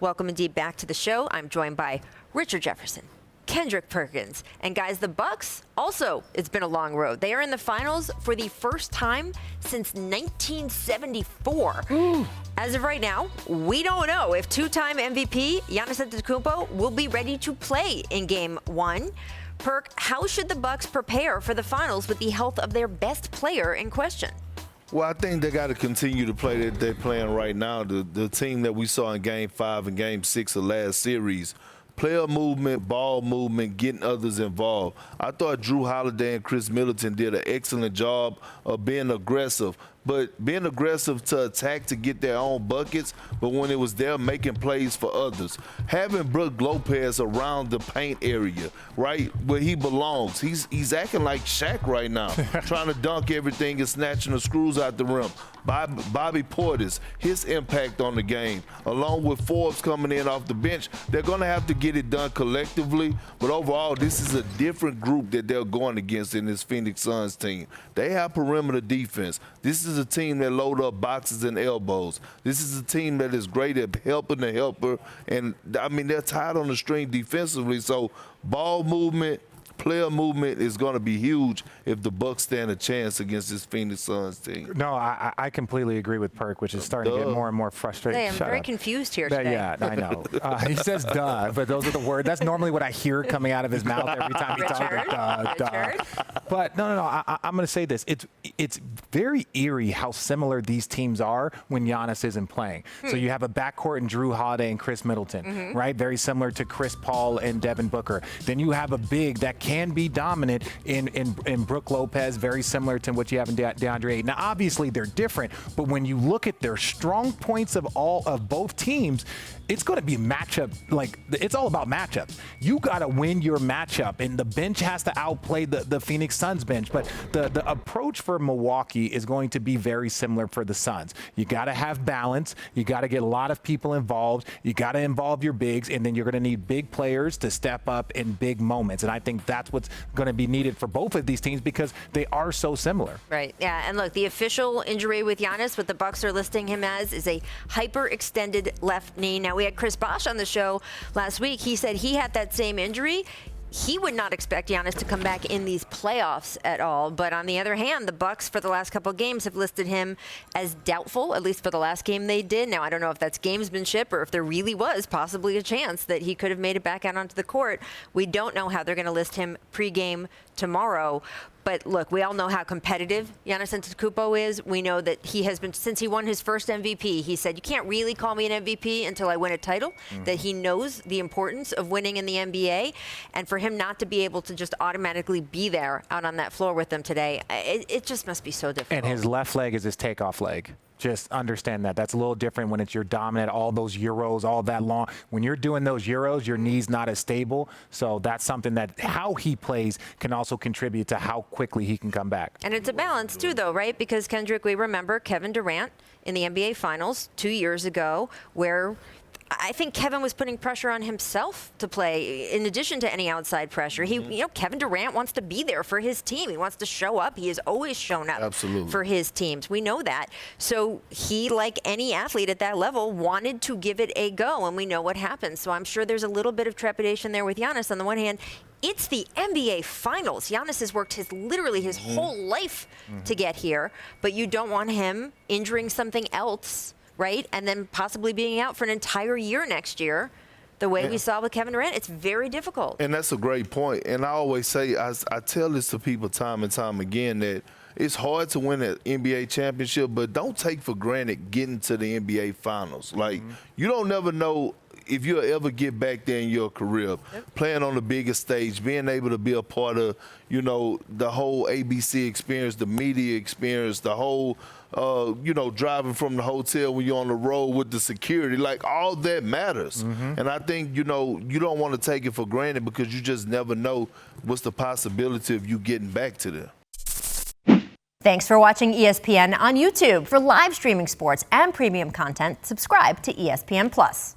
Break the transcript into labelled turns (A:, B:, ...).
A: Welcome indeed back to the show. I'm joined by Richard Jefferson, Kendrick Perkins, and guys, the Bucks also, it's been a long road. They are in the finals for the first time since 1974. As of right now, we don't know if two-time MVP Giannis Antetokounmpo will be ready to play in Game 1. Perk, how should the Bucks prepare for the finals with the health of their best player in question?
B: Well, I think they got to continue to play that they're playing right now. The team that we saw in Game 5 and Game 6 of last series, player movement, ball movement, getting others involved. I thought Drew Holiday and Chris Middleton did an excellent job of being aggressive, but being aggressive to attack to get their own buckets, but when it was there making plays for others. Having Brook Lopez around the paint area, right, where he belongs. He's acting like Shaq right now, trying to dunk everything and snatching the screws out the rim. Bobby Portis, his impact on the game, along with Forbes coming in off the bench, they're going to have to get it done collectively, but overall, this is a different group that they're going against in this Phoenix Suns team. They have perimeter defense. This is a team that load up boxes and elbows. This is a team that is great at helping the helper, and, I mean, they're tied on the string defensively, so ball movement, player movement is going to be huge if the Bucks stand a chance against this Phoenix Suns team.
C: No, I completely agree with Perk, which is starting to get more and more frustrating.
A: Hey, I'm very confused here today.
C: Yeah, I know. He says duh, but those are the words. That's normally what I hear coming out of his mouth every time he talks. Duh. But no. I'm going to say this. It's very eerie how similar these teams are when Giannis isn't playing. So you have a backcourt in Drew Holiday and Chris Middleton, right? Very similar to Chris Paul and Devin Booker. Then you have a big that can be dominant in Brook Lopez, very similar to what you have in DeAndre Ayton. Now, obviously, they're different, but when you look at their strong points of both teams, it's going to be matchup. Like, it's all about matchups. You got to win your matchup, and the bench has to outplay the Phoenix Suns bench. But the approach for Milwaukee is going to be very similar for the Suns. You got to have balance. You got to get a lot of people involved. You got to involve your bigs, and then you're going to need big players to step up in big moments. And I think that's what's going to be needed for both of these teams because they are so similar.
A: Right. Yeah. And look, the official injury with Giannis, what the Bucks are listing him as, is a hyperextended left knee. Now, we had Chris Bosh on the show last week. He said he had that same injury. He would not expect Giannis to come back in these playoffs at all. But on the other hand, the Bucks for the last couple of games have listed him as doubtful, at least for the last game they did. Now, I don't know if that's gamesmanship or if there really was possibly a chance that he could have made it back out onto the court. We don't know how they're going to list him pregame tomorrow. But look, we all know how competitive Giannis Antetokounmpo is. We know that he has been, since he won his first MVP, he said, you can't really call me an MVP until I win a title, that he knows the importance of winning in the NBA. And for him not to be able to just automatically be there out on that floor with them today, it just must be so difficult.
C: And his left leg is his takeoff leg. Just understand that. That's a little different when it's your dominant, all those Euros, all that long. When you're doing those Euros, your knee's not as stable. So that's something that how he plays can also contribute to how quickly he can come back.
A: And it's a balance too, though, right? Because, Kendrick, we remember Kevin Durant in the NBA Finals 2 years ago, where I think Kevin was putting pressure on himself to play in addition to any outside pressure. Kevin Durant wants to be there for his team. He wants to show up. He has always shown up for his teams. We know that. So he, like any athlete at that level, wanted to give it a go, and we know what happens. So I'm sure there's a little bit of trepidation there with Giannis. On the one hand, it's the NBA Finals. Giannis has worked literally his whole life to get here, but you don't want him injuring something else, right? And then possibly being out for an entire year next year, the way we saw with Kevin Durant. It's very difficult.
B: And that's a great point. And I always say, I tell this to people time and time again, that it's hard to win an NBA championship, but don't take for granted getting to the NBA Finals. Like, you don't never know if you'll ever get back there in your career, playing on the biggest stage, being able to be a part of, the whole ABC experience, the media experience, the whole, driving from the hotel when you're on the road with the security, like all that matters. And I think, you don't want to take it for granted because you just never know what's the possibility of you getting back to there.
D: Thanks for watching ESPN on YouTube. For live streaming sports and premium content, subscribe to ESPN+.